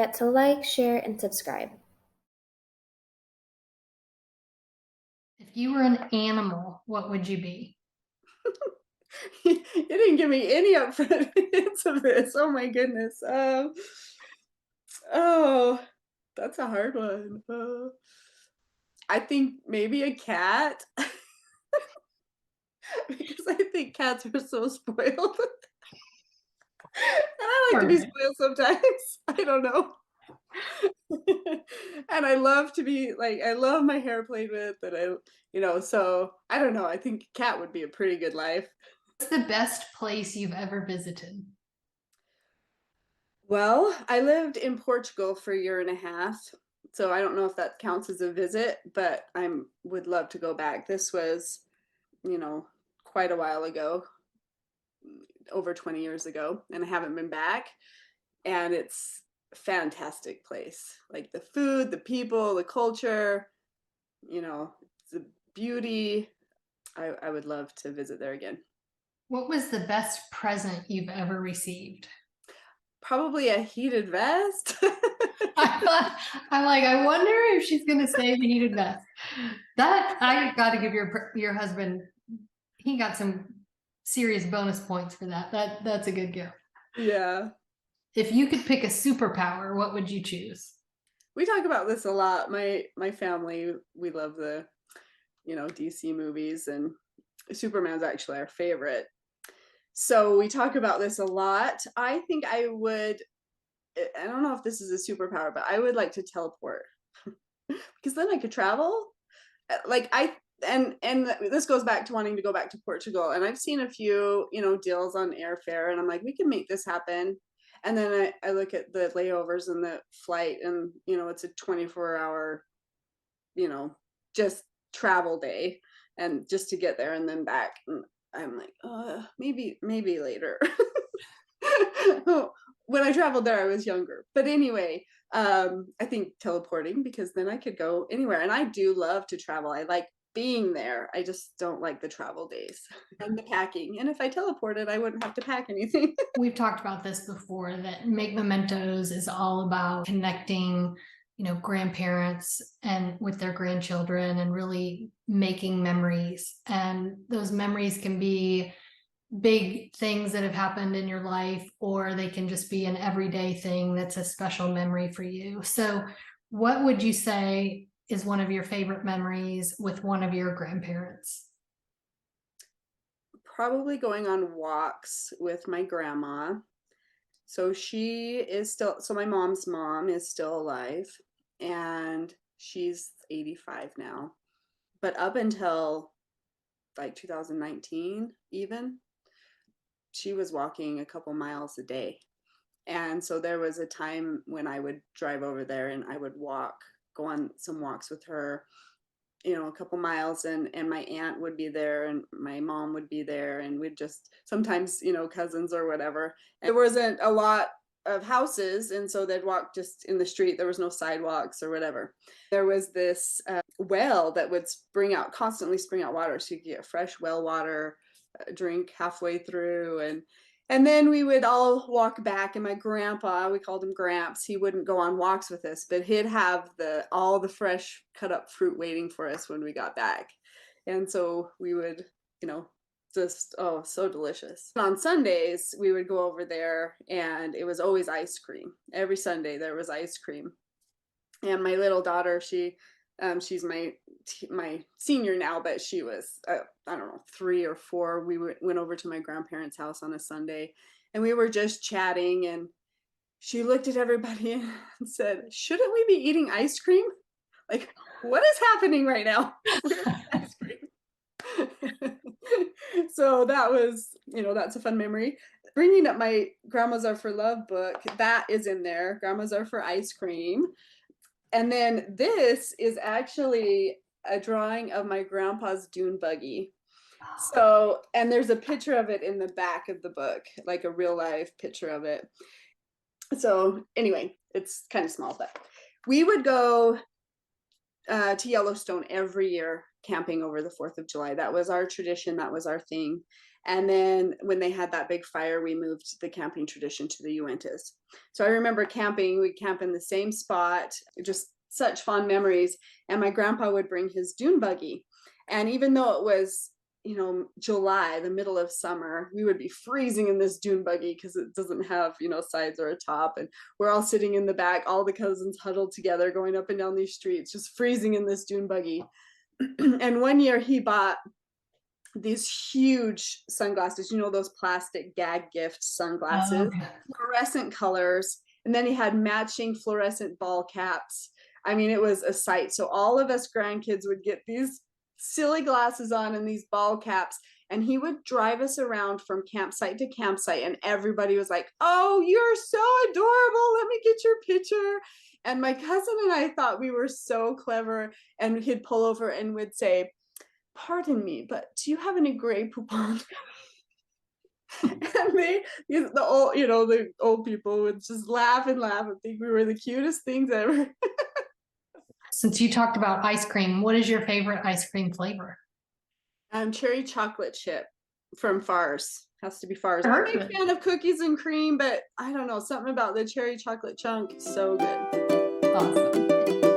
forget to like, share, and subscribe. If you were an animal, what would you be? You didn't give me any upfront hints of this. Oh my goodness. Oh, that's a hard one. I think maybe a cat because I think cats are so spoiled. And I like to be Perfect. spoiled sometimes. I don't know. And I love to be like, I love my hair played with, and so I don't know. I think cat would be a pretty good life. What's the best place you've ever visited? Well, I lived in Portugal for a year and a half, so I don't know if that counts as a visit, but I would love to go back. This was, you know, quite a while ago, over 20 years ago, and I haven't been back. And it's a fantastic place. Like the food, the people, the culture, the beauty. I would love to visit there again. What was the best present you've ever received? Probably a heated vest. I thought, I'm like, I wonder if she's gonna say the heated vest. That I got to give your husband. He got some serious bonus points for that. That's a good gift. Yeah. If you could pick a superpower, what would you choose? We talk about this a lot. My family, we love the, DC movies, and Superman's actually our favorite. So we talk about this a lot. I think I don't know if this is a superpower, but I would like to teleport because then I could travel. Like and this goes back to wanting to go back to Portugal. And I've seen a few, deals on airfare, and I'm like, we can make this happen. And then I look at the layovers and the flight, and it's a 24-hour, you know, just travel day, and just to get there and then back. And I'm like, maybe later. When I traveled there, I was younger. But anyway, I think teleporting, because then I could go anywhere. And I do love to travel. I like being there. I just don't like the travel days and the packing. And if I teleported, I wouldn't have to pack anything. We've talked about this before that Make Mementos is all about connecting, grandparents and with their grandchildren and really making memories. And those memories can be big things that have happened in your life, or they can just be an everyday thing that's a special memory for you. So, what would you say is one of your favorite memories with one of your grandparents? Probably going on walks with my grandma. So my mom's mom is still alive, and she's 85 now. But up until like 2019, even, she was walking a couple miles a day. And so there was a time when I would drive over there and I would go on some walks with her, a couple miles, and my aunt would be there and my mom would be there, and we'd just sometimes, cousins or whatever. And there wasn't a lot of houses, and so they'd walk just in the street. There was no sidewalks or whatever. There was this well that would constantly spring out water, so you could get fresh well water, drink halfway through. And then we would all walk back, and my grandpa, we called him Gramps, he wouldn't go on walks with us, but he'd have all the fresh cut up fruit waiting for us when we got back. And so we would, just, oh, so delicious. And on Sundays, we would go over there, and it was always ice cream. Every Sunday there was ice cream. And my little daughter, she's my senior now, but she was, I don't know, 3 or 4. We went over to my grandparents' house on a Sunday, and we were just chatting, and she looked at everybody and said, "Shouldn't we be eating ice cream? Like, what is happening right now? Ice cream." So that was, that's a fun memory. Bringing up my Grandmas Are for Love book, that is in there. Grandmas Are for Ice Cream. And then this is actually a drawing of my grandpa's dune buggy. So, and there's a picture of it in the back of the book, like a real life picture of it. So anyway, it's kind of small, but we would go to Yellowstone every year camping over the 4th of July. That was our tradition. That was our thing. And then when they had that big fire, we moved the camping tradition to the Uintas. So I remember camping, we'd camp in the same spot, just such fond memories. And my grandpa would bring his dune buggy. And even though it was, July, the middle of summer, we would be freezing in this dune buggy because it doesn't have, sides or a top. And we're all sitting in the back, all the cousins huddled together, going up and down these streets, just freezing in this dune buggy. And one year he bought these huge sunglasses, those plastic gag gift sunglasses, fluorescent colors. And then he had matching fluorescent ball caps. I mean, it was a sight. So all of us grandkids would get these silly glasses on and these ball caps. And he would drive us around from campsite to campsite. And everybody was like, "Oh, you're so adorable. Let me get your picture." And my cousin and I thought we were so clever. And he'd pull over and would say, "Pardon me, but do you have any Grey Poupon?" And the old people would just laugh and laugh and think we were the cutest things ever. Since you talked about ice cream, what is your favorite ice cream flavor? Cherry chocolate chip from Far's. Has to be Far's. I I'm a heard big it. fan of cookies and cream, but I don't know, something about the cherry chocolate chunk is so good. Awesome.